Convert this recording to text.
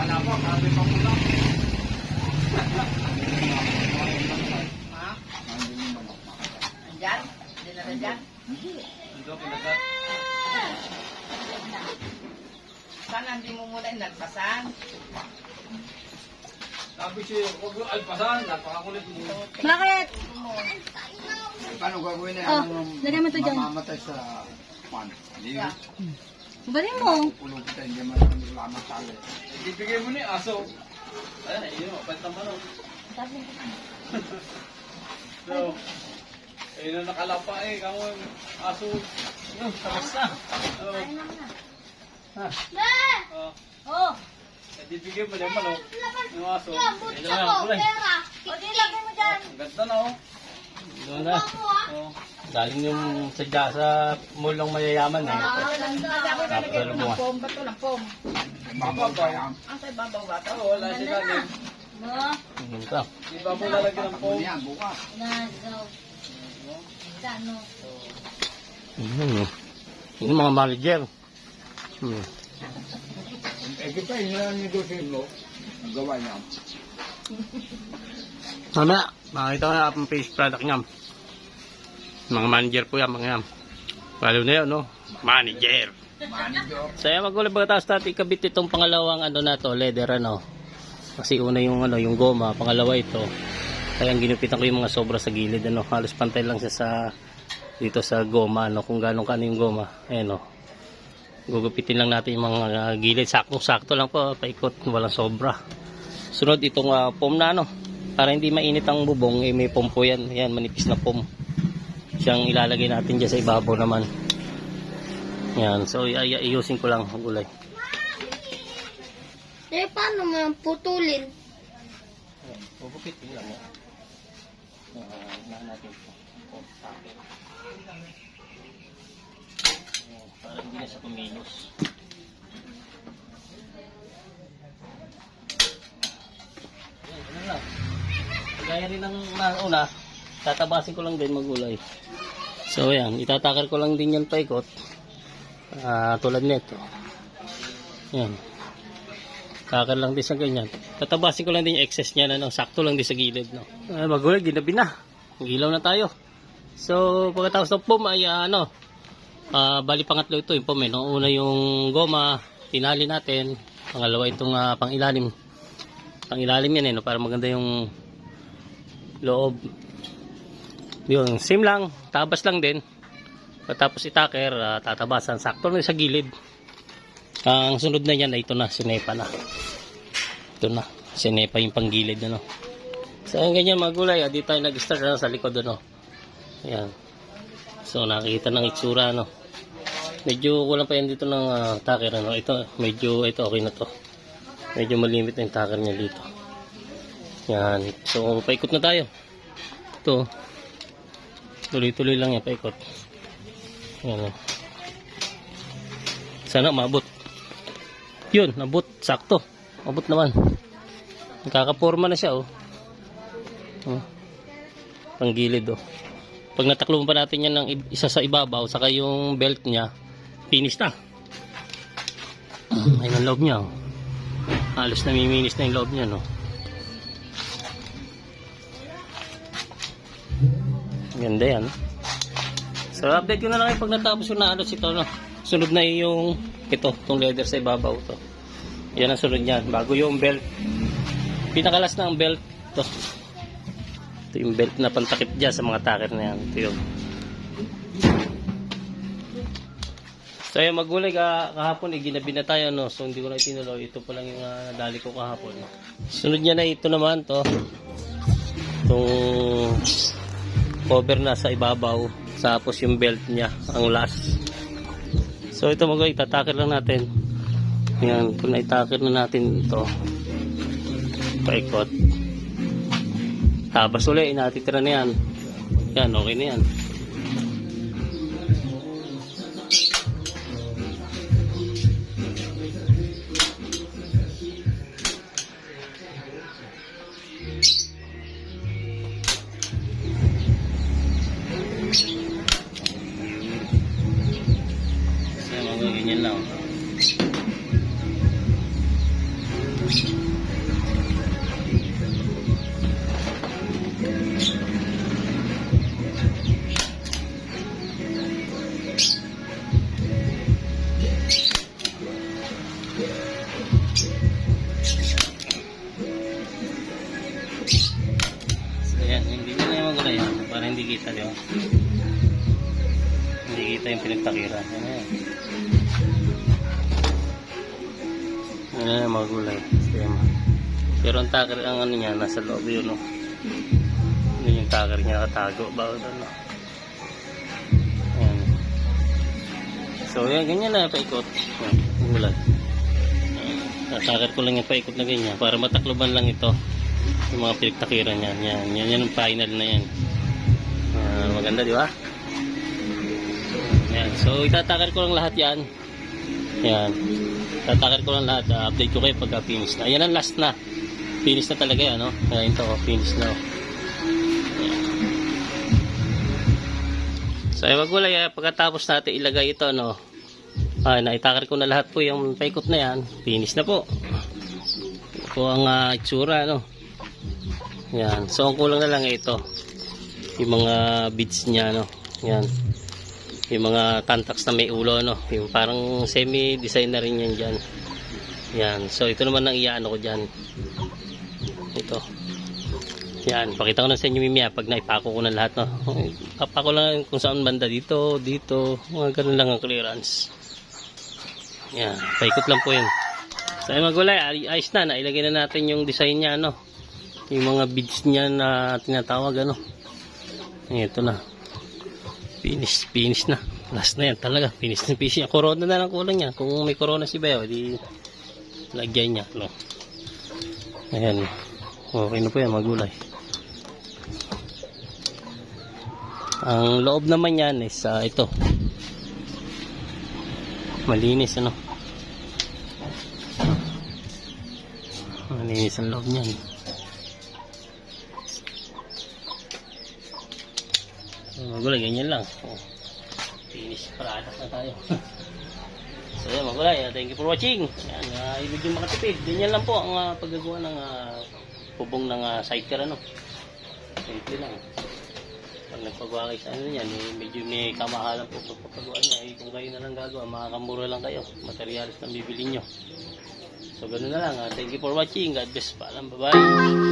Kala ko, sabi pa muna. Ha? Andyan? Hindi na dyan? Ito, pinagat. Sana hindi mo muna inagpasan. Sabi siya, huwag mo alpasan, napakakulit mo. Bakit? Paano gagawin na Oh, yung lagyan mo to dyan. mamamatay sa pan? Hindi Yeah. Balik mo. Pulong kita, hindi man lang lamat tali. Ibigay mo ni aso. Ayan, yun, pantang manok. So, ayun na nakalapa eh, kamo yung aso. Yun, tapos na. Oh. Ha? Oh. Oh. Ibigay mo yung manok, yung aso. O, di lagay mo dyan. Ang ganda na oh. Doon na. Oh. Galing yung sadya sa mulong mayayaman eh. Nalagay ko ng pom. Bato ng pom. Babaw pa yan. Ang sa ibabaw bato. Oo, wala sila din. No. Yun ka. Di ba mo lalagyan ng Ano pom? yan, bukas. Nazaw. Ano? Yun yung mga manager. Eh, kita yun na negosyo mo. Ang gawa niya. Mamaya, makita ko na ang face product niya. Mga manager po yan, mga yan. Lalo na yun, no? Manager. Manager. So, yan, magulang pagkatapos natin ikabit itong pangalawang ano na to, leather, ano. Kasi una yung, ano, yung goma, pangalawa ito. Kaya ginupitan ko yung mga sobra sa gilid, ano. Halos pantay lang siya sa, dito sa goma, ano, kung gano'ng kano yung goma. Ayan, no. Gugupitin lang natin yung mga gilid. Saktong-sakto lang po, paikot, walang sobra. Sunod itong foam na, ano. Para hindi mainit ang bubong, eh, may foam po yan. Ayan, manipis na foam. Siyang ilalagay natin dyan sa ibabaw naman. Yan, so iusin ko lang ang gulay. Eh, paano mo putulin? Pupupitin lang yan. Natin ito. Para hindi na siya kumilos. Yan, ano lang. Gaya rin ng una, tatabasin ko lang din magulay. So ayan, itatakar ko lang din yan paikot. Tulad nito. Yan. Takar lang din sa ganyan. Tatabasin ko lang din yung excess niya na, no? Sakto lang din sa gilid, no? Magulay, ginabi na. Gilaw na tayo. So pagkatapos ng pom ay bali pangatlo ito yung pom, eh, no? Una yung goma, tinali natin. Pangalawa itong pangilalim. Pangilalim yan, eh, no? Para maganda yung loob. Yun, same lang, tabas lang din. Tapos itaker, tatabasan, sakto lang sa gilid. Ang sunod na yan, ito na, sinepa na. Ito na, sinepa yung panggilid, ano. So, ganyan mga gulay, dito tayo nag-start na sa likod, ano. Ayan. So, nakikita ng itsura, ano. Medyo kulang pa yan dito ng taker, ano. Ito, medyo, ito, okay na to. Medyo malimit na yung taker niya dito. Yan. So, paikot na tayo. Ito. Tuloy-tuloy lang yan, paikot. Yan. Sana maabot. Yun, nabot. Sakto. Abot naman. Nakakaporma na siya, oh. Panggilid, oh. Pag natakluban pa natin yan ng isa sa ibabaw, saka yung belt niya, finish na. Ayun ang loob niya, oh. Halos namiminis na yung loob niya, no. Ganda yan. So update ko na lang pag natapos yung naalos ito, no. Sunod na yung ito, itong leather sa ibabaw to. Yan ang sunod niyan. Bago yung belt. Pinakalas na ang belt to. Ito yung belt na pantakip dyan sa mga taker na yan. Ito yun. So yung magulay kahapon, ginabi na tayo, no. So hindi ko na itinuloy. Ito pa lang yung dali ko kahapon, no. Sunod niya na ito naman to. Itong cover na sa ibabaw, tapos yung belt niya ang last. So ito mga itatakir lang natin. Yan, kung naitakir na natin ito, paikot, tabas ulit, natitira na yan. Yan, okay na yan. Ganyan lang. Hindi kita yung pinagtakiran. Ayan. Ayan, mga gulay. Sistema. Pero ang takir, ang ano niya, nasa loob yun, no? Ano yung takir niya, nakatago. Bawal ano. Ayan. So, yan, ganyan na, paikot. Ayan, gulay. Tatakir ko lang yung paikot na ganyan para matakloban lang ito yung mga pinagtakiran yan. Yan yung final na yan. Maganda, di ba? Yan. So, itatakir ko lang lahat yan. Yan. Tatakir ko lang lahat. Update ko kayo pagka finish na. Yan ang last na. Finish na talaga yan, no? Yan ito, finish na. Yan. So, wag wala, pagkatapos natin ilagay ito, no? Naitakir ko na lahat po yung paikot na yan. Finish na po. Ito po ang itsura, no? Yan. So, ang kulang na lang ito. Yung mga beads niya, no? Yan. Yung mga tantax na may ulo, no? Yung parang semi-design na rin yan dyan. Yan. So, ito naman ang iyaano ko dyan. Ito. Yan. Pakita ko na sa inyo mimaya pag naipako ko na lahat, no? Papako lang kung saan banda. Dito, dito. Mga ganun lang ang clearance. Yan. Paikot lang po yun. So, ay magulay. Ayos na. Nailagay na natin yung design niya, no? Yung mga beads niya na tinatawag, ano? Ito na. Finish na. Last na yan talaga. Finish na finish. Corona na lang kulang yan. Kung may corona si Beo, di lagyan niya. No? Ayan. Okay na po yan, magulay. Ang loob naman yan is ito. Malinis, ano? Malinis ang loob niyan. Magulay, ganyan lang. Finish product na tayo. So yan, magulay. Thank you for watching. Yan, ibig yung makatipid. Ganyan lang po ang paggagawa ng bubong ng sidecar, ano. Simple lang. Pag nagpagawa kayo sa ano yan, medyo may kamahalan po pagpapagawa niya. Kung kayo na lang gagawa, makakamura lang kayo. Materialis na bibili nyo. So ganun na lang. Thank you for watching. God bless. Paalam. Bye-bye.